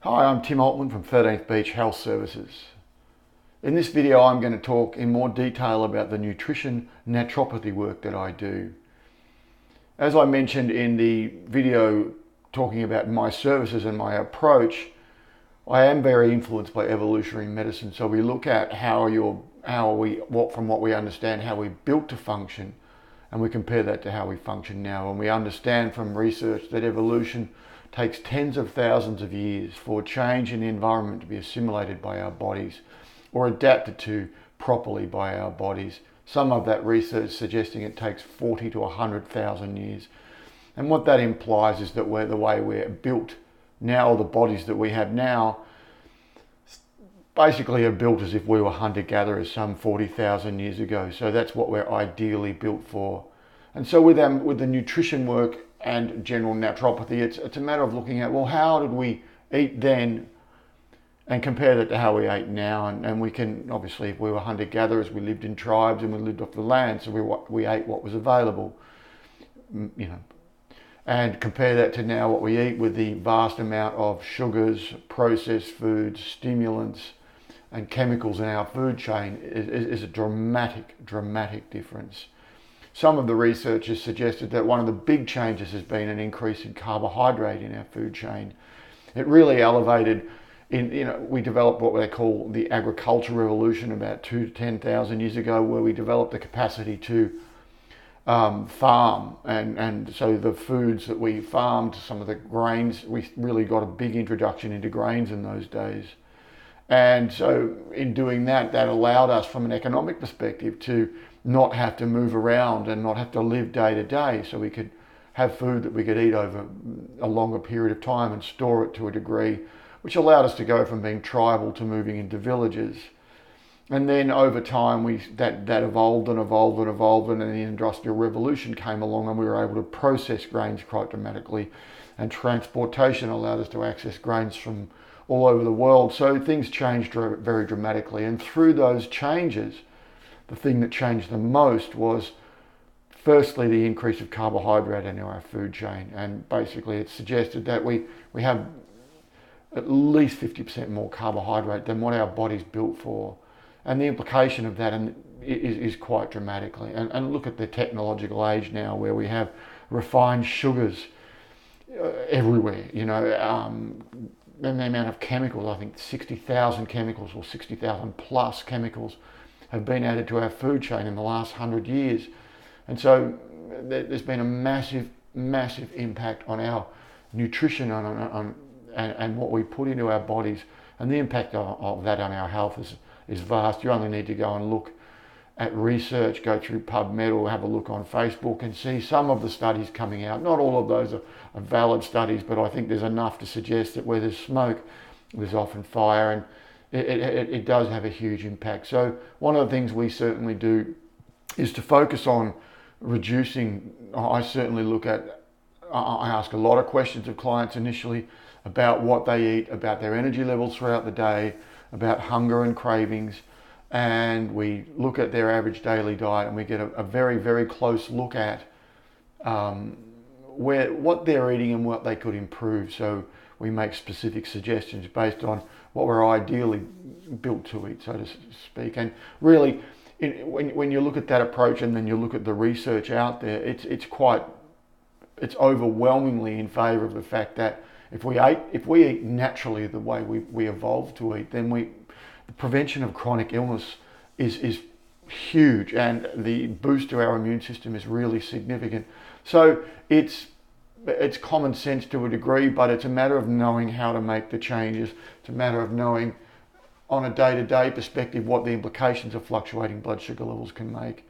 Hi, I'm Tim Altman from 13th Beach Health Services. In this video, I'm going to talk in more detail about the nutrition naturopathy work that I do. As I mentioned in the video talking about my services and my approach, I am very influenced by evolutionary medicine. So we look at from what we understand, how we're built to function, and we compare that to how we function now. And we understand from research that evolution takes tens of thousands of years for change in the environment to be assimilated by our bodies or adapted to properly by our bodies. Some of that research suggesting it takes 40 to 100,000 years. And what that implies is that the way we're built now, or the bodies that we have now, basically are built as if we were hunter-gatherers some 40,000 years ago. So that's what we're ideally built for. And so with the nutrition work and general naturopathy, it's a matter of looking at, well, how did we eat then and compare that to how we ate now. And we can, obviously, if we were hunter-gatherers, we lived in tribes and we lived off the land, so we ate what was available, and compare that to now what we eat with the vast amount of sugars, processed foods, stimulants, and chemicals in our food chain is a dramatic difference. Some of the research has suggested that one of the big changes has been an increase in carbohydrate in our food chain. It really elevated we developed what they call the agricultural revolution about 2,000 to 10,000 years ago, where we developed the capacity to farm, and so the foods that we farmed, some of the grains, we really got a big introduction into grains in those days. And so in doing that, that allowed us from an economic perspective to not have to move around and not have to live day to day. So we could have food that we could eat over a longer period of time and store it to a degree, which allowed us to go from being tribal to moving into villages. And then over time, that evolved and then the Industrial Revolution came along and we were able to process grains quite dramatically, and transportation allowed us to access grains from all over the world. So things changed very dramatically. And through those changes, the thing that changed the most was firstly the increase of carbohydrate in our food chain. And basically it suggested that we have at least 50% more carbohydrate than what our body's built for. And the implication of that is quite dramatically. And look at the technological age now, where we have refined sugars everywhere, and the amount of chemicals, I think 60,000 chemicals or 60,000 plus chemicals have been added to our food chain in the last 100 years. And so there's been a massive impact on our nutrition and what we put into our bodies, and the impact of that on our health is vast. You only need to go and look at research, go through PubMed or have a look on Facebook and see some of the studies coming out. Not all of those are valid studies, but I think there's enough to suggest that where there's smoke, there's often fire, and it does have a huge impact. So one of the things we certainly do is to focus on reducing. I ask a lot of questions of clients initially about what they eat, about their energy levels throughout the day, about hunger and cravings, and we look at their average daily diet, and we get a very close look at what they're eating and what they could improve. So we make specific suggestions based on what we're ideally built to eat, so to speak. And really, when you look at that approach and then you look at the research out there, it's overwhelmingly in favour of the fact that if we eat naturally the way we evolved to eat, then the prevention of chronic illness is huge, and the boost to our immune system is really significant. So it's common sense to a degree, but it's a matter of knowing how to make the changes. It's a matter of knowing on a day-to-day perspective what the implications of fluctuating blood sugar levels can make.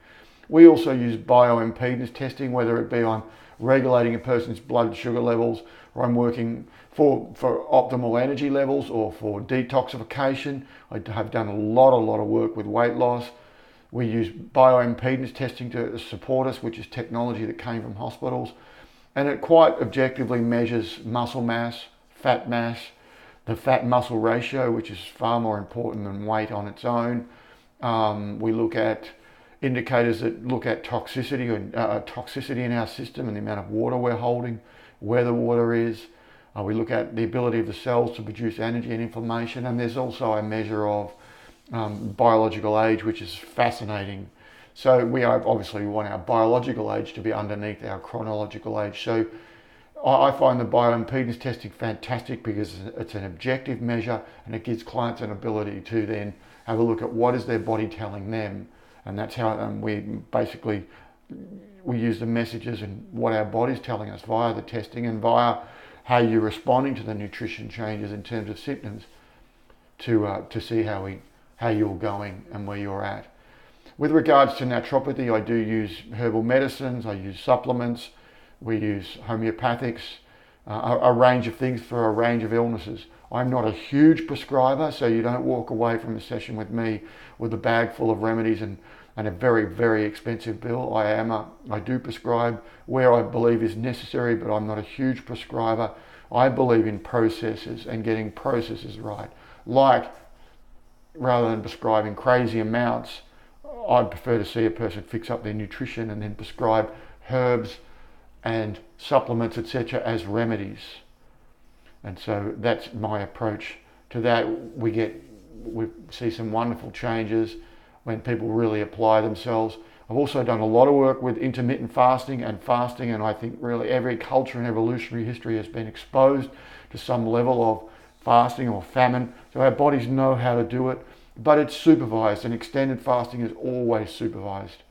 We also use bioimpedance testing, whether it be I'm regulating a person's blood sugar levels, or I'm working for optimal energy levels, or for detoxification. I have done a lot of work with weight loss. We use bioimpedance testing to support us, which is technology that came from hospitals. And it quite objectively measures muscle mass, the fat-muscle ratio, which is far more important than weight on its own. We look at indicators that look at toxicity in our system and the amount of water we're holding, where the water is. We look at the ability of the cells to produce energy and inflammation, and there's also a measure of biological age, which is fascinating. So we obviously want our biological age to be underneath our chronological age. So I find the bioimpedance testing fantastic because it's an objective measure, and it gives clients an ability to then have a look at what is their body telling them, and that's how we use the messages and what our body's telling us via the testing and via how you're responding to the nutrition changes in terms of symptoms to see how you're going and where you're at. With regards to naturopathy, I do use herbal medicines, I use supplements, we use homeopathics, a range of things for a range of illnesses. I'm not a huge prescriber, so you don't walk away from a session with me with a bag full of remedies and a very, very expensive bill. I do prescribe where I believe is necessary, but I'm not a huge prescriber. I believe in processes and getting processes right. Like, rather than prescribing crazy amounts, I'd prefer to see a person fix up their nutrition and then prescribe herbs and supplements, etc., as remedies. And so that's my approach to that. We see some wonderful changes when people really apply themselves. I've also done a lot of work with intermittent fasting, and I think really every culture in evolutionary history has been exposed to some level of fasting or famine. So our bodies know how to do it, but it's supervised, and extended fasting is always supervised.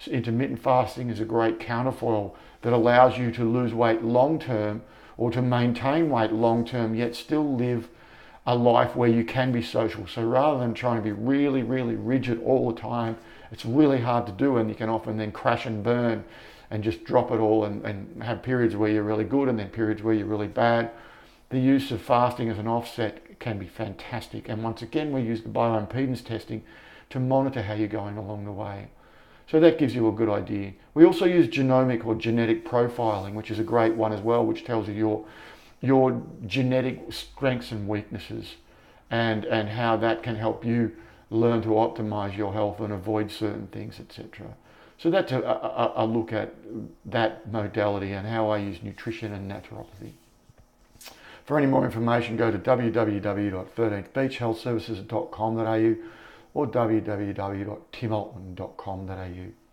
So intermittent fasting is a great counterfoil that allows you to lose weight long term or to maintain weight long term, yet still live a life where you can be social. So rather than trying to be really, really rigid all the time, it's really hard to do, and you can often then crash and burn and just drop it all and have periods where you're really good and then periods where you're really bad. The use of fasting as an offset can be fantastic. And once again, we use the bioimpedance testing to monitor how you're going along the way. So that gives you a good idea. We also use genomic or genetic profiling, which is a great one as well, which tells you your genetic strengths and weaknesses and how that can help you learn to optimize your health and avoid certain things, etc. So that's a look at that modality and how I use nutrition and naturopathy. For any more information, go to www.13thbeachhealthservices.com.au or www.timaltman.com.au.